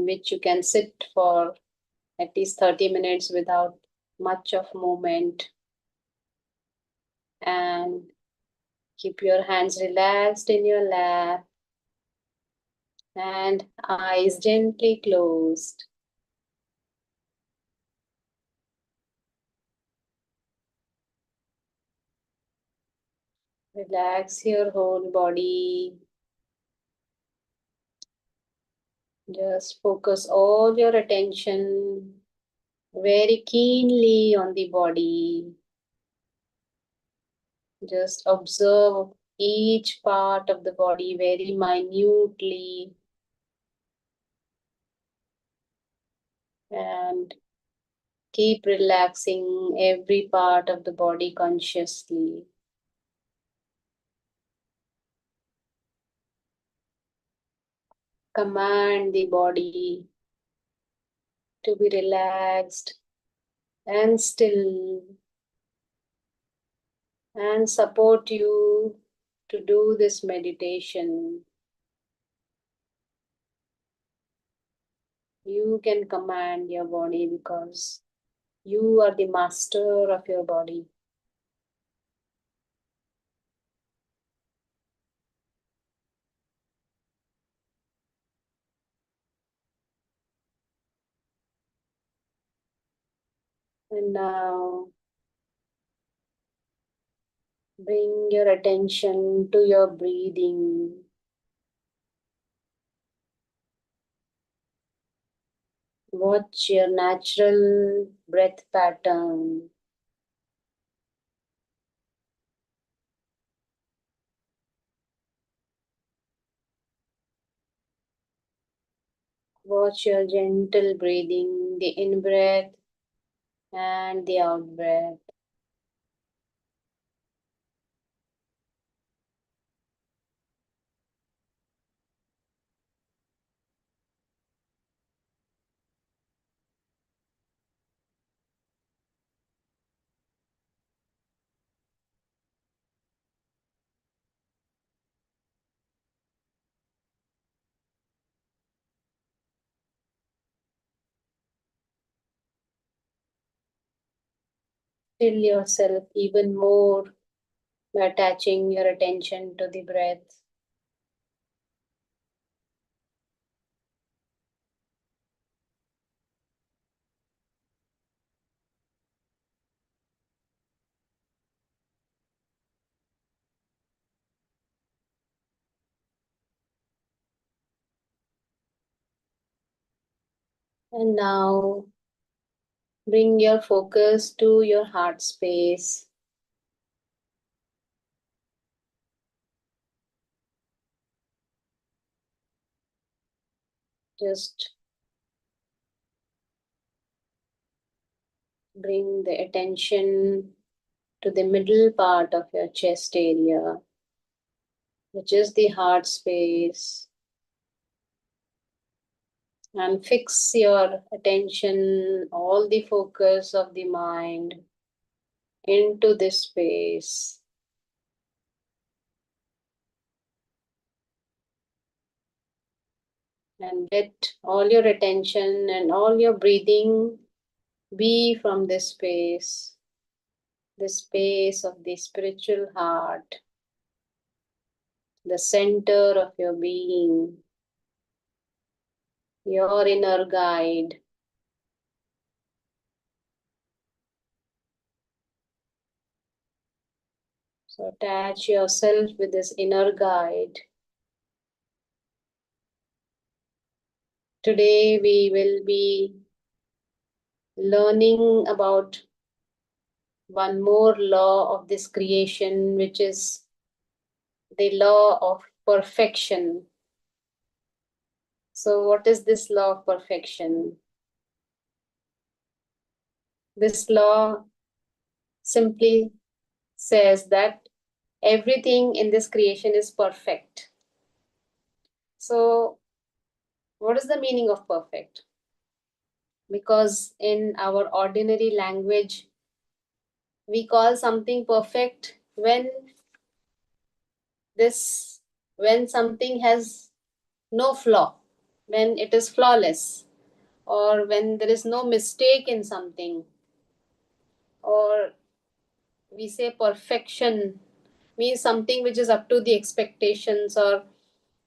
in which you can sit for at least 30 minutes without much of movement, and keep your hands relaxed in your lap and eyes gently closed. Relax your whole body. Just focus all your attention very keenly on the body. Just observe each part of the body very minutely and keep relaxing every part of the body consciously. Command the body to be relaxed and still, and support you to do this meditation. You can command your body because you are the master of your body. And now bring your attention to your breathing. Watch your natural breath pattern. Watch your gentle breathing, the in-breath and the out-breath. Still yourself even more by attaching your attention to the breath. And now bring your focus to your heart space. Just bring the attention to the middle part of your chest area, which is the heart space. And fix your attention, all the focus of the mind into this space. And let all your attention and all your breathing be from this space, the space of the spiritual heart, the center of your being, your inner guide. So attach yourself with this inner guide. Today we will be learning about one more law of this creation, which is the law of perfection. So what is this law of perfection? This law simply says that everything in this creation is perfect. So what is the meaning of perfect? Because in our ordinary language, we call something perfect this when something has no flaw. when it is flawless, or when there is no mistake in something, or we say perfection means something which is up to the expectations, or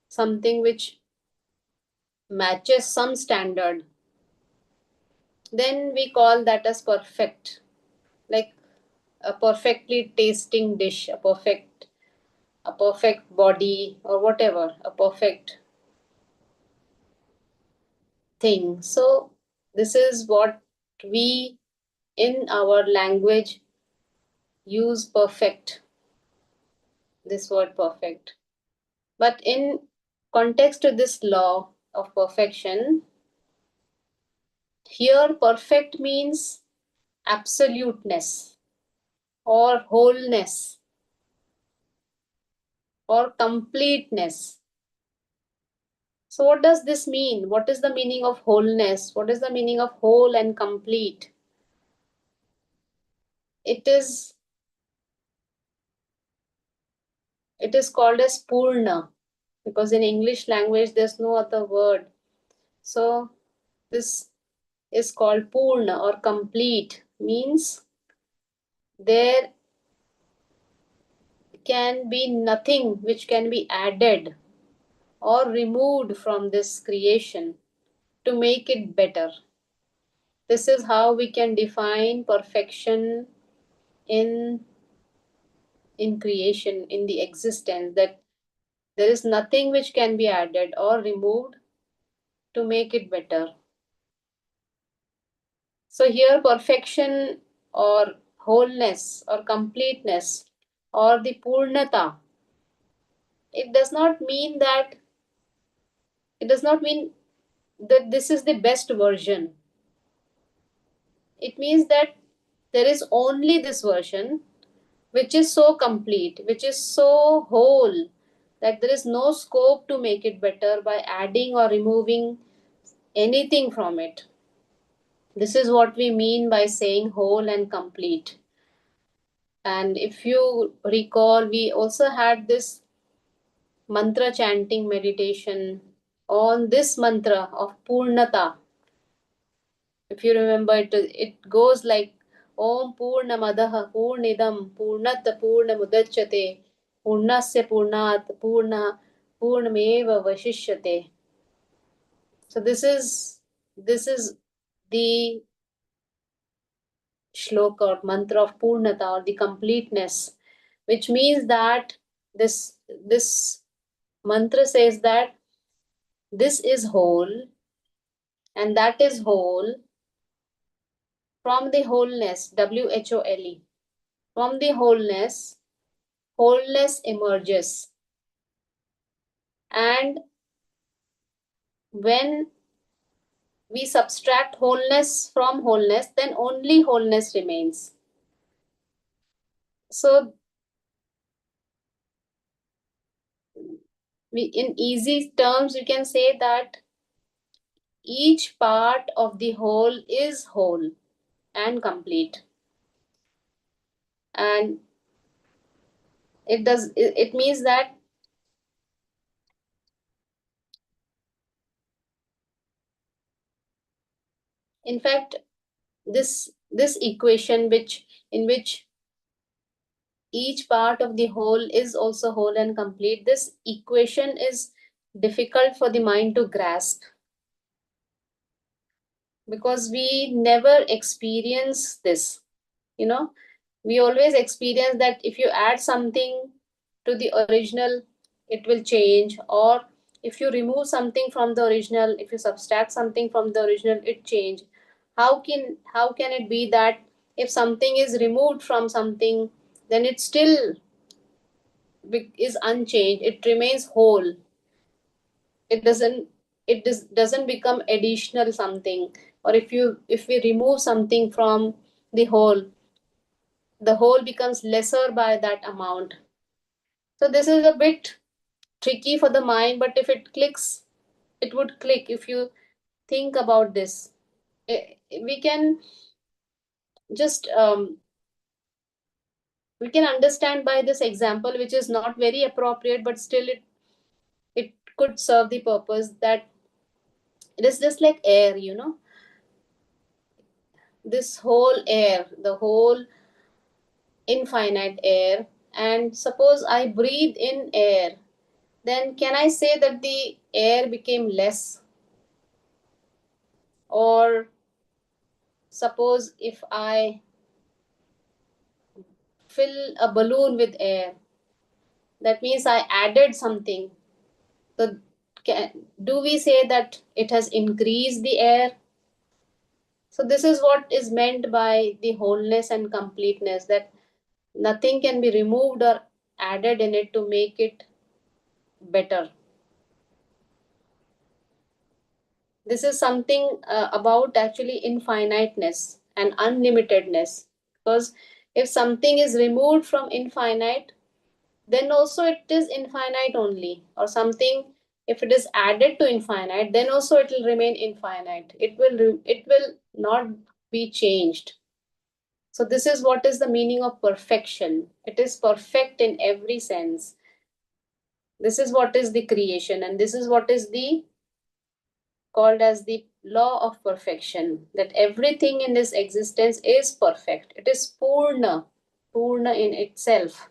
something which matches some standard, then we call that as perfect. Like a perfectly tasting dish, a perfect body, or whatever, a perfect thing. So this is what we in our language use perfect, this word perfect. But in context to this law of perfection, here perfect means absoluteness, or wholeness, or completeness. So what does this mean? What is the meaning of wholeness? What is the meaning of whole and complete? It is it is called as Purna, because in English language there's no other word. So this is called Purna, or complete, means there can be nothing which can be added or removed from this creation to make it better. This is how we can define perfection in creation, in the existence, that there is nothing which can be added or removed to make it better. So here perfection, or wholeness, or completeness, or the purnata, it does not mean that it does not mean that this is the best version. It means that there is only this version which is so complete, which is so whole, that there is no scope to make it better by adding or removing anything from it. This is what we mean by saying whole and complete. And if you recall, we also had this mantra chanting meditation on this mantra of Purnata. If you remember, it goes like Om Purnamadaha Purnidam Purnat Purnamudachyate Purnasya Purnat Purnameva Vashishyate. So this is the shloka or mantra of Purnata, or the completeness, which means that this mantra says that this is whole, and that is whole. From the wholeness, WHOLE, from the wholeness, wholeness emerges. And when we subtract wholeness from wholeness, then only wholeness remains. So, in easy terms, you can say that each part of the whole is whole and complete. And it means that, in fact, this equation, which in which each part of the whole is also whole and complete, this equation is difficult for the mind to grasp, because we never experience this. You know, we always experience that if you add something to the original, it will change, or if you remove something from the original, if you subtract something from the original, it change. How can it be that if something is removed from something, then it still is unchanged, it remains whole, it doesn't become additional something, or if we remove something from the whole, the whole becomes lesser by that amount. So this is a bit tricky for the mind, but if it clicks, it would click if you think about this. We can just we can understand by this example, which is not very appropriate, but still it could serve the purpose, that It is just like air, you know, this whole air, the whole infinite air. And suppose I breathe in air, then can I say that the air became less? Or suppose if I fill a balloon with air, that means I added something. So, do we say that it has increased the air? So, this is what is meant by the wholeness and completeness, that nothing can be removed or added in it to make it better. This is something about actually infiniteness and unlimitedness. Because if something is removed from infinite, then also it is infinite only. Or something, if it is added to infinite, then also it will remain infinite. It will not be changed. So this is what is the meaning of perfection. It is perfect in every sense. This is what is the creation, and this is what is the called as the law of perfection, that everything in this existence is perfect. It is Purna, Purna in itself,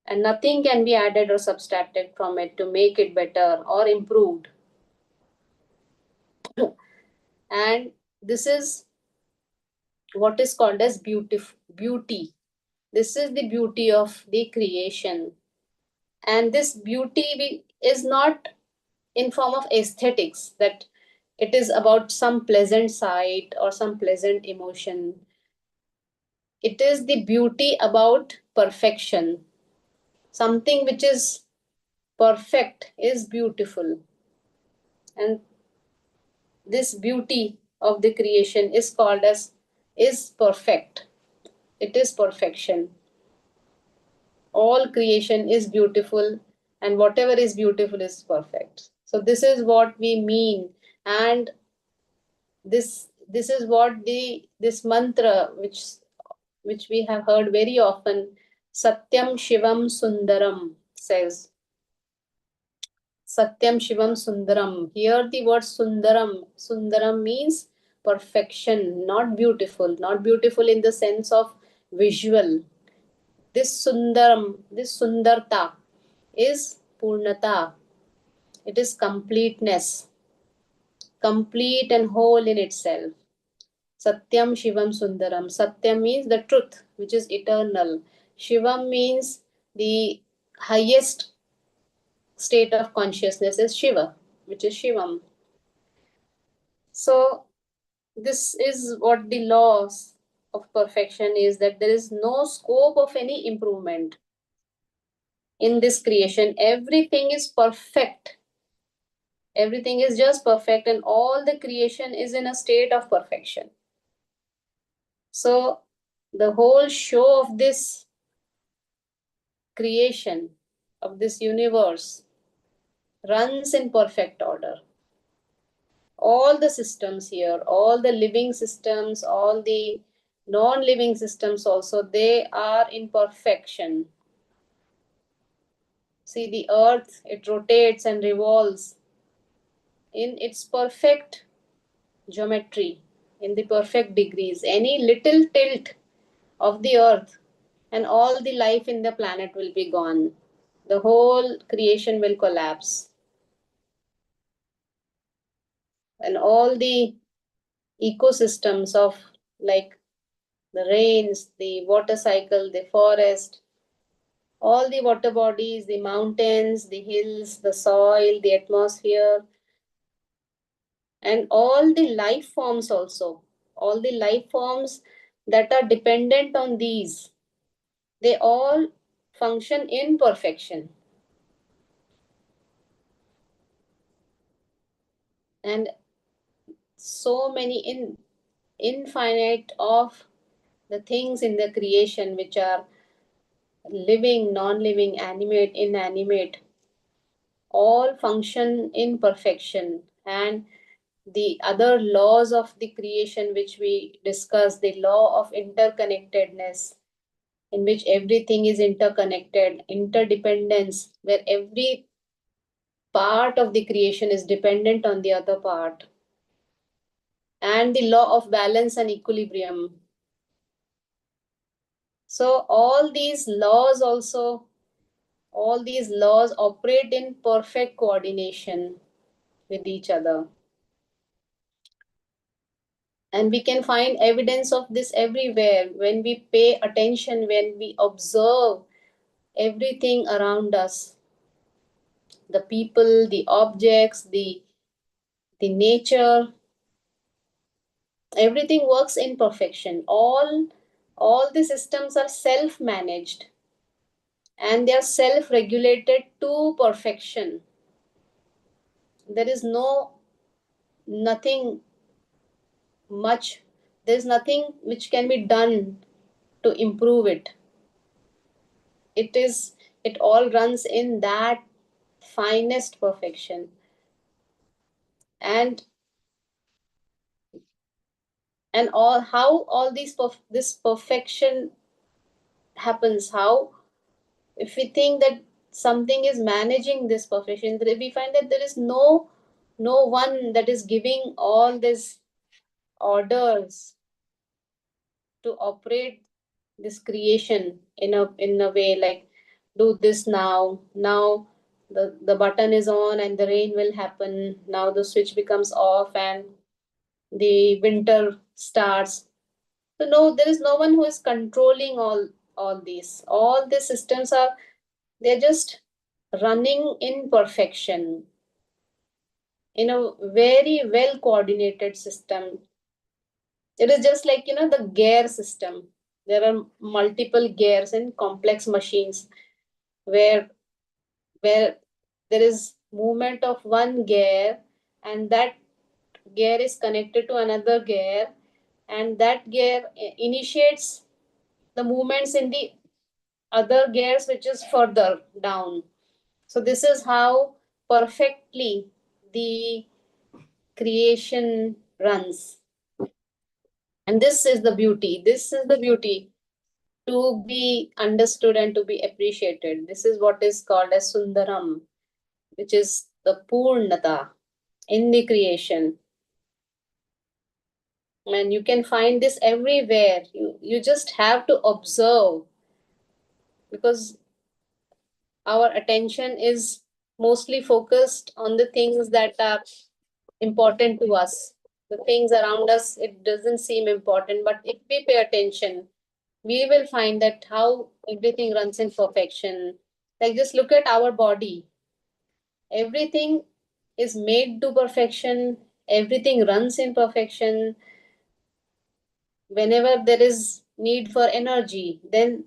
and nothing can be added or subtracted from it to make it better or improved. And this is what is called as beauty. This is the beauty of the creation. And this beauty is not in form of aesthetics, that it is about some pleasant sight or some pleasant emotion. It is the beauty about perfection. Something which is perfect is beautiful. And this beauty of the creation is called as is perfect. It is perfection. All creation is beautiful, and whatever is beautiful is perfect. So this is what we mean. And this is what this mantra which we have heard very often, Satyam Shivam Sundaram, says. Satyam Shivam Sundaram. Here the word Sundaram. Sundaram means perfection, not beautiful. Not beautiful in the sense of visual. This Sundaram, this Sundarta is Purnata. It is completeness, complete and whole in itself. Satyam Shivam Sundaram. Satyam means the truth, which is eternal. Shivam means the highest state of consciousness is Shiva, which is Shivam. So, this is what the laws of perfection is, that there is no scope of any improvement in this creation. Everything is perfect. Everything is just perfect, and all the creation is in a state of perfection. So, the whole show of this creation, of this universe, runs in perfect order. All the systems here, all the living systems, all the non-living systems also, they are in perfection. See, the earth, it rotates and revolves in its perfect geometry, in the perfect degrees. Any little tilt of the earth and all the life in the planet will be gone. The whole creation will collapse. And all the ecosystems of, like, the rains, the water cycle, the forest, all the water bodies, the mountains, the hills, the soil, the atmosphere, and all the life forms also, all the life forms that are dependent on these, they all function in perfection. And so many infinite of the things in the creation which are living, non-living, animate, inanimate, all function in perfection. And the other laws of the creation which we discussed, the law of interconnectedness, in which everything is interconnected, interdependence, where every part of the creation is dependent on the other part, and the law of balance and equilibrium. So all these laws operate in perfect coordination with each other. And we can find evidence of this everywhere when we pay attention, when we observe everything around us, the people, the objects, the nature, everything works in perfection. All the systems are self managed, and they are self regulated to perfection. There is nothing much, there's nothing which can be done to improve it. It all runs in that finest perfection. And and all how all this perfection happens, how, if we think that something is managing this perfection, we find that there is no one that is giving all these orders to operate this creation in a way like, do this now the button is on and the rain will happen, now the switch becomes off and the winter starts. So no, there is no one who is controlling all these. All these systems are, they're just running in perfection, in a very well coordinated system. It is just like, the gear system. There are multiple gears in complex machines where where there is movement of one gear, and that gear is connected to another gear, and that gear initiates the movements in the other gears which is further down. So this is how perfectly the creation runs. And this is the beauty to be understood and to be appreciated. This is what is called as Sundaram, which is the Purnata in the creation. And you can find this everywhere. You just have to observe, because our attention is mostly focused on the things that are important to us. The things around us, it doesn't seem important, but if we pay attention, we will find that how everything runs in perfection. Like, just look at our body. Everything is made to perfection, everything runs in perfection. Whenever there is need for energy, then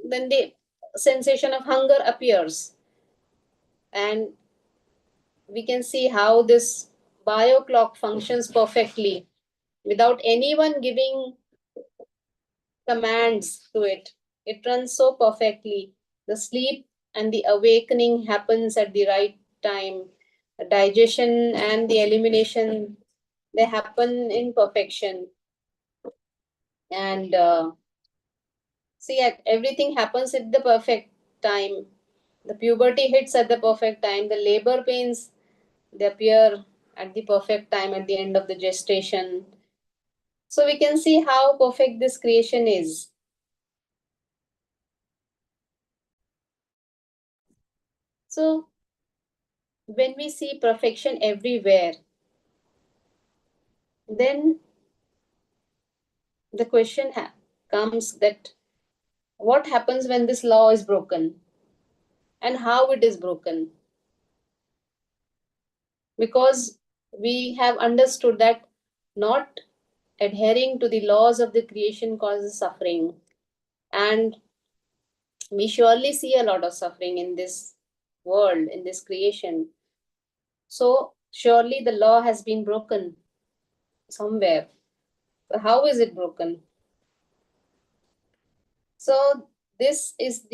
the sensation of hunger appears, and we can see how this bio clock functions perfectly without anyone giving commands to it. It runs so perfectly. The sleep and the awakening happens at the right time. The digestion and the elimination, they happen in perfection. And see, everything happens at the perfect time. The puberty hits at the perfect time. The labor pains, they appear at the perfect time at the end of the gestation. So we can see how perfect this creation is. So when we see perfection everywhere, then the question comes that what happens when this law is broken, and how it is broken? Because we have understood that not adhering to the laws of the creation causes suffering, and we surely see a lot of suffering in this world, in this creation. So surely the law has been broken somewhere. So how is it broken? So this is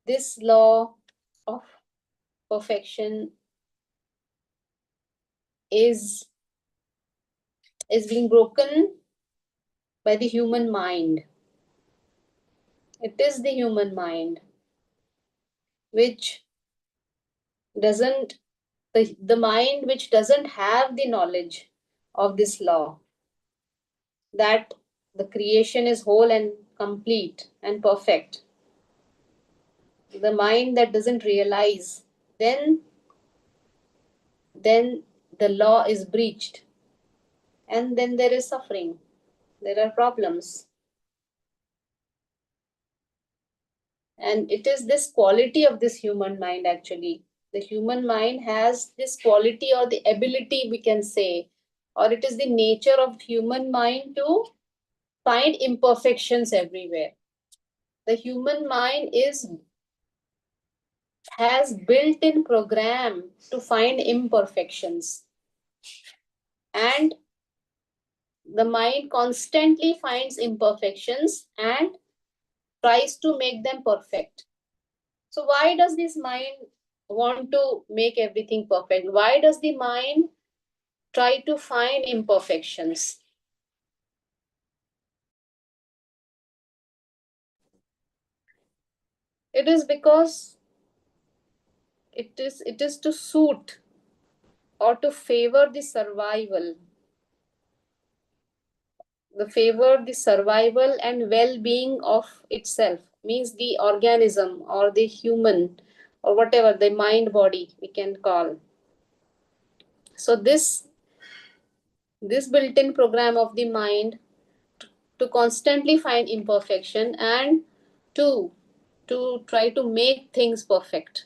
this law of perfection is is being broken by the human mind. It is the human mind. which doesn't, the mind which doesn't have the knowledge of this law, that the creation is whole and complete and perfect, the mind that doesn't realize, then the law is breached, and then there is suffering, there are problems. And it is this quality of this human mind, actually. The human mind has this quality, or the ability, we can say, or it is the nature of human mind to find imperfections everywhere. The human mind has built-in program to find imperfections, and the mind constantly finds imperfections and tries to make them perfect. So why does this mind want to make everything perfect? Why does the mind try to find imperfections? It is because it is to suit or to favor the survival, the survival and well-being of itself, means the organism or the human, or whatever, the mind body we can call. So this built-in program of the mind to constantly find imperfection and to try to make things perfect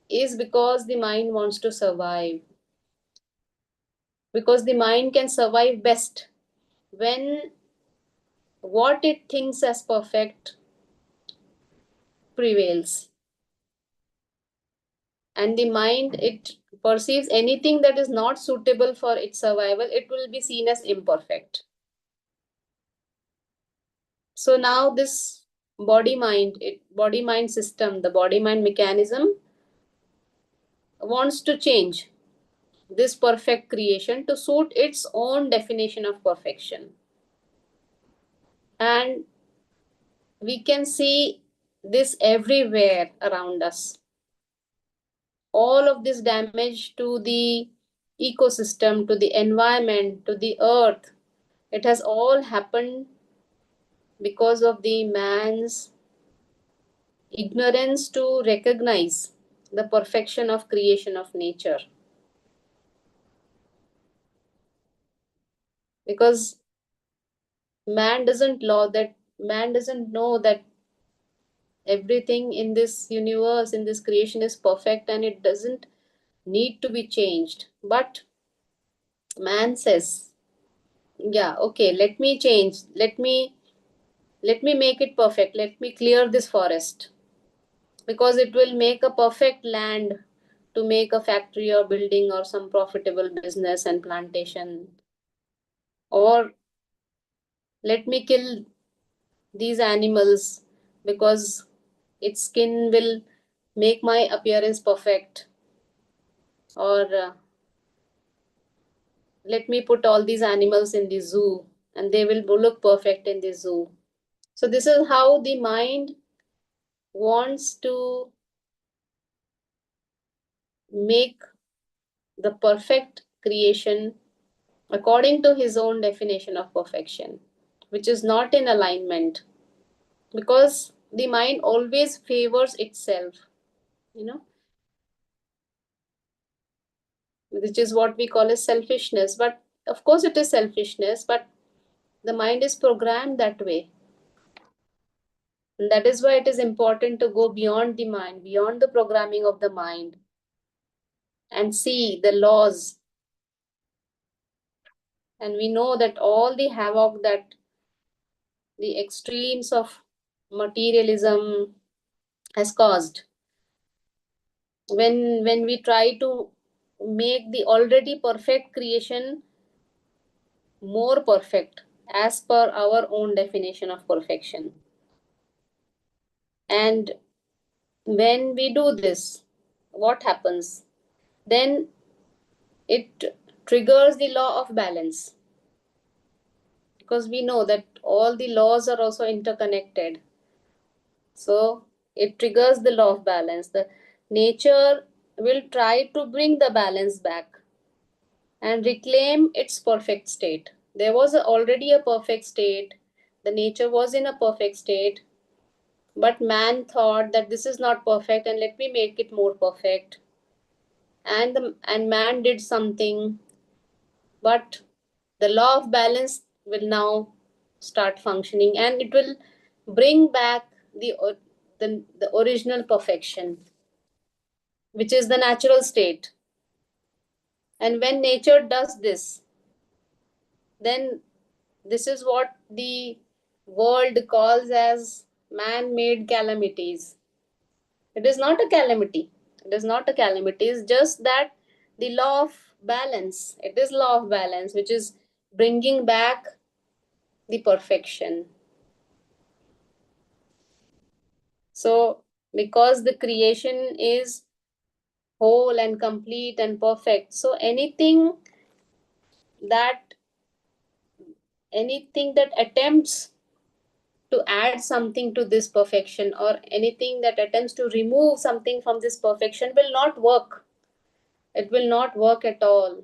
is because the mind wants to survive, because the mind can survive best when what it thinks as perfect prevails, and the mind, it perceives anything that is not suitable for its survival, it will be seen as imperfect. So now this body mind system, the body mind mechanism wants to change this perfect creation to suit its own definition of perfection. And we can see this everywhere around us. All of this damage to the ecosystem, to the environment, to the earth, it has all happened because of the man's ignorance to recognize the perfection of creation of nature. Because man doesn't know that everything in this universe, in this creation, is perfect and it doesn't need to be changed. But man says, yeah, okay, let me change, let me make it perfect, let me clear this forest, because it will make a perfect land to make a factory or building or some profitable business and plantation. Or let me kill these animals because its skin will make my appearance perfect. Or let me put all these animals in the zoo and they will look perfect in the zoo. So this is how the mind wants to make the perfect creation according to his own definition of perfection, which is not in alignment, because the mind always favors itself, you know, which is what we call as selfishness. But of course, it is selfishness, but the mind is programmed that way. And that is why it is important to go beyond the mind, beyond the programming of the mind, and see the laws. And we know that all the havoc that the extremes of materialism has caused, when we try to make the already perfect creation more perfect as per our own definition of perfection. And when we do this, what happens? Then it triggers the law of balance, because we know that all the laws are also interconnected. So It triggers the law of balance. The nature will try to bring the balance back and reclaim its perfect state. There was already a perfect state. The nature was in a perfect state, but man thought that this is not perfect and let me make it more perfect. And man did something, but the law of balance will now start functioning, and it will bring back the original perfection, which is the natural state. And when nature does this, then this is what the world calls as man-made calamities. It is not a calamity. It is not a calamity. It's just that the law of balance. It is law of balance, which is bringing back the perfection. So, because the creation is whole and complete and perfect, so that anything that attempts to add something to this perfection, or anything that attempts to remove something from this perfection, will not work. It will not work at all.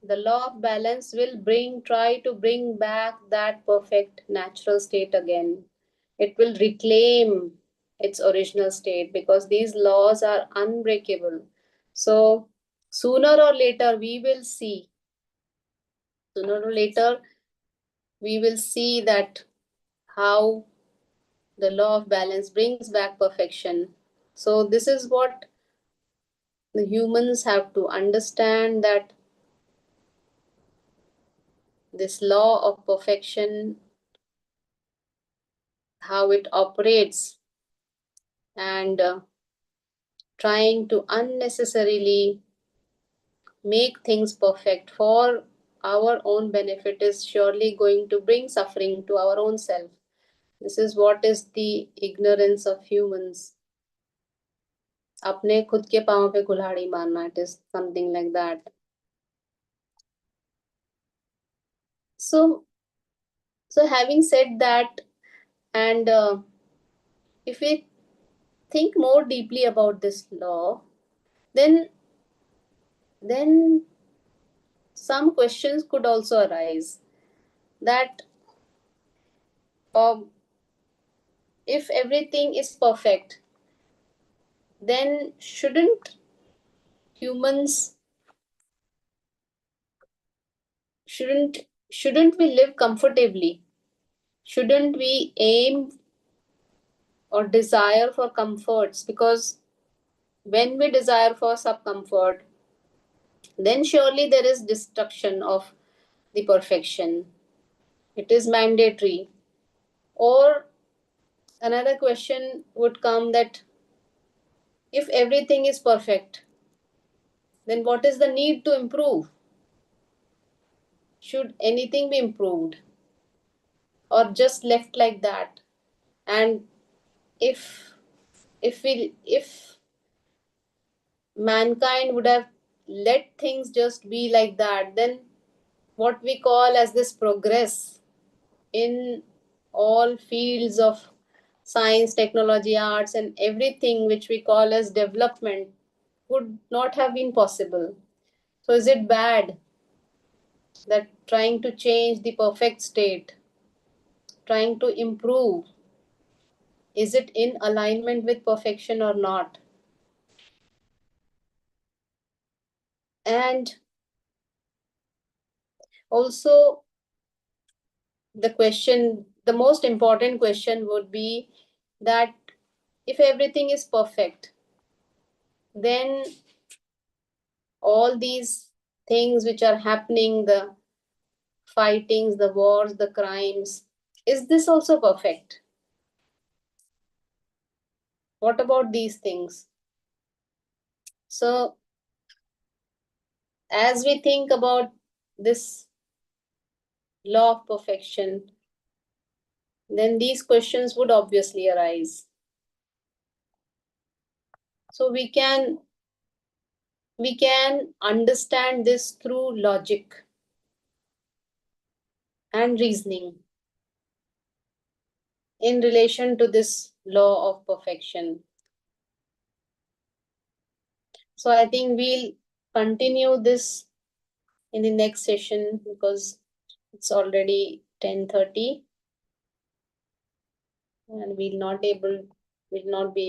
The law of balance will try to bring back that perfect natural state again. It will reclaim its original state, because these laws are unbreakable. So sooner or later we will see, sooner or later we will see that how the law of balance brings back perfection. So this is what the humans have to understand, that this law of perfection, how it operates, and trying to unnecessarily make things perfect for our own benefit is surely going to bring suffering to our own self. This is what is the ignorance of humans. अपने खुद के पाँव पे कुल्हाड़ी मारना, it is something like that. So having said that, and if we think more deeply about this law, then then some questions could also arise, that um, if everything is perfect, then humans shouldn't we live comfortably? Shouldn't we aim or desire for comforts? Because when we desire for some comfort, then surely there is destruction of the perfection. It is mandatory. Or another question would come, that if everything is perfect, then what is the need to improve? Should anything be improved, or just left like that? And if mankind would have let things just be like that, then what we call as this progress in all fields of science, technology, arts, and everything which we call as development would not have been possible. So is it bad that trying to change the perfect state, trying to improve, is it in alignment with perfection or not? And also, the most important question would be that if everything is perfect, then all these things which are happening, the fightings, the wars, the crimes, is this also perfect? What about these things? So, as we think about this law of perfection, then these questions would obviously arise. So we can understand this through logic and reasoning in relation to this law of perfection. So I think we'll continue this in the next session because it's already 10:30 and will not be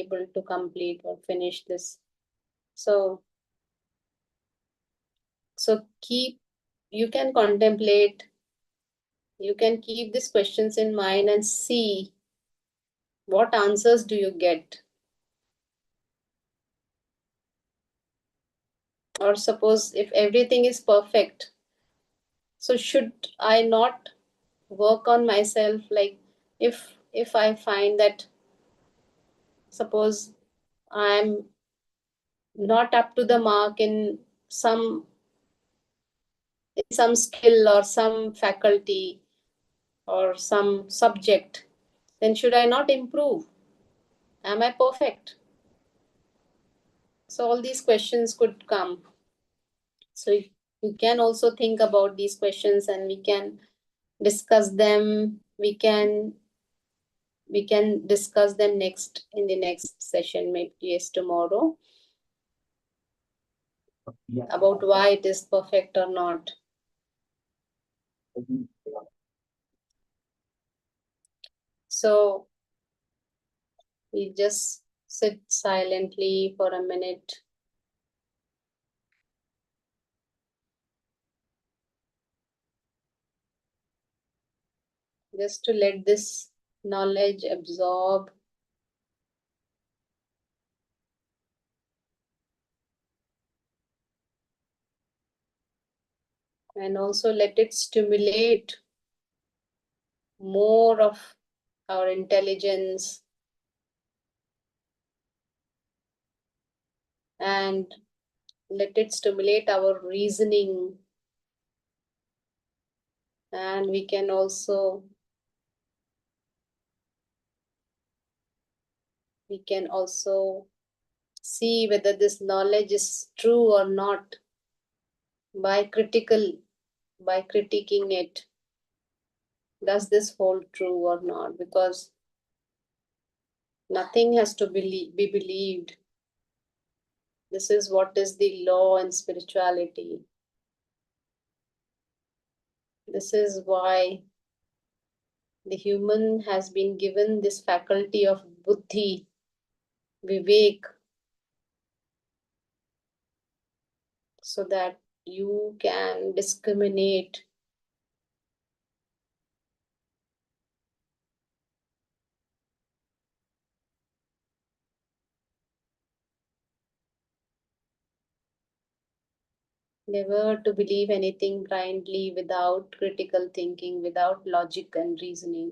able to complete or finish this. So keep, you can contemplate, you can keep these questions in mind and see what answers do you get. Or suppose if everything is perfect, so should I not work on myself? Like if I find that suppose I'm not up to the mark in some skill or some faculty or some subject, then should I not improve? Am I perfect? So all these questions could come. So you can also think about these questions and we can discuss them. We can discuss them next in the next session, maybe yes tomorrow, about why it is perfect or not. So we just sit silently for a minute, just to let this knowledge absorb, and also let it stimulate more of our intelligence and let it stimulate our reasoning. And we can also see whether this knowledge is true or not by critiquing it. Does this hold true or not? Because nothing has to be believed. This is what is the law in spirituality. This is why the human has been given this faculty of buddhi, vivek, so that you can discriminate never to believe anything blindly without critical thinking, without logic and reasoning.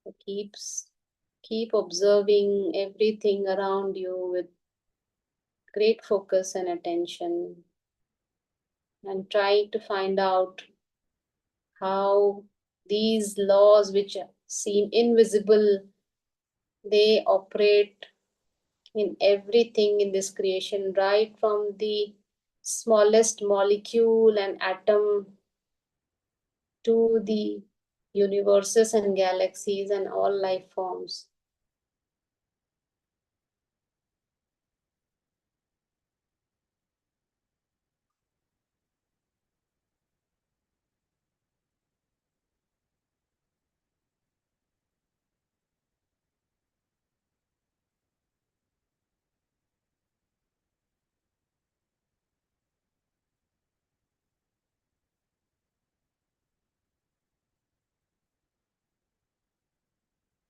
So keep observing everything around you with great focus and attention and try to find out how these laws which seem invisible, they operate in everything in this creation, right from the smallest molecule and atom to the universes and galaxies and all life forms.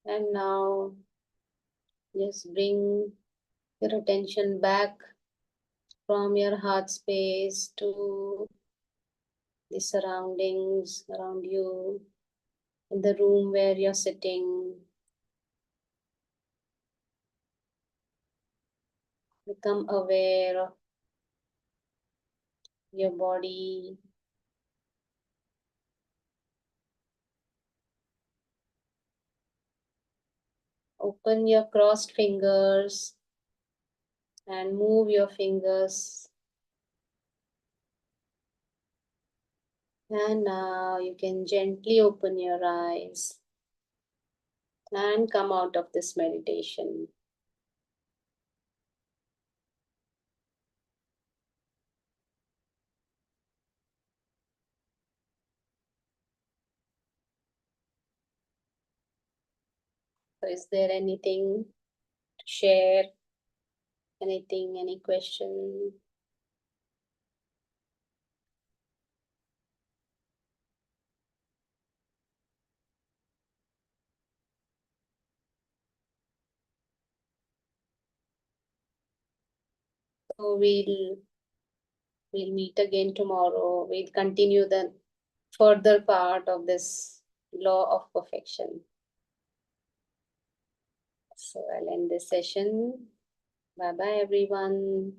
And now just bring your attention back from your heart space to the surroundings around you, in the room where you're sitting. Become aware of your body, Open your crossed fingers and move your fingers. And now you can gently open your eyes and come out of this meditation. So is there anything to share? Anything, any question? So we'll meet again tomorrow. We'll continue the further part of this law of perfection. So I'll end this session. Bye bye everyone.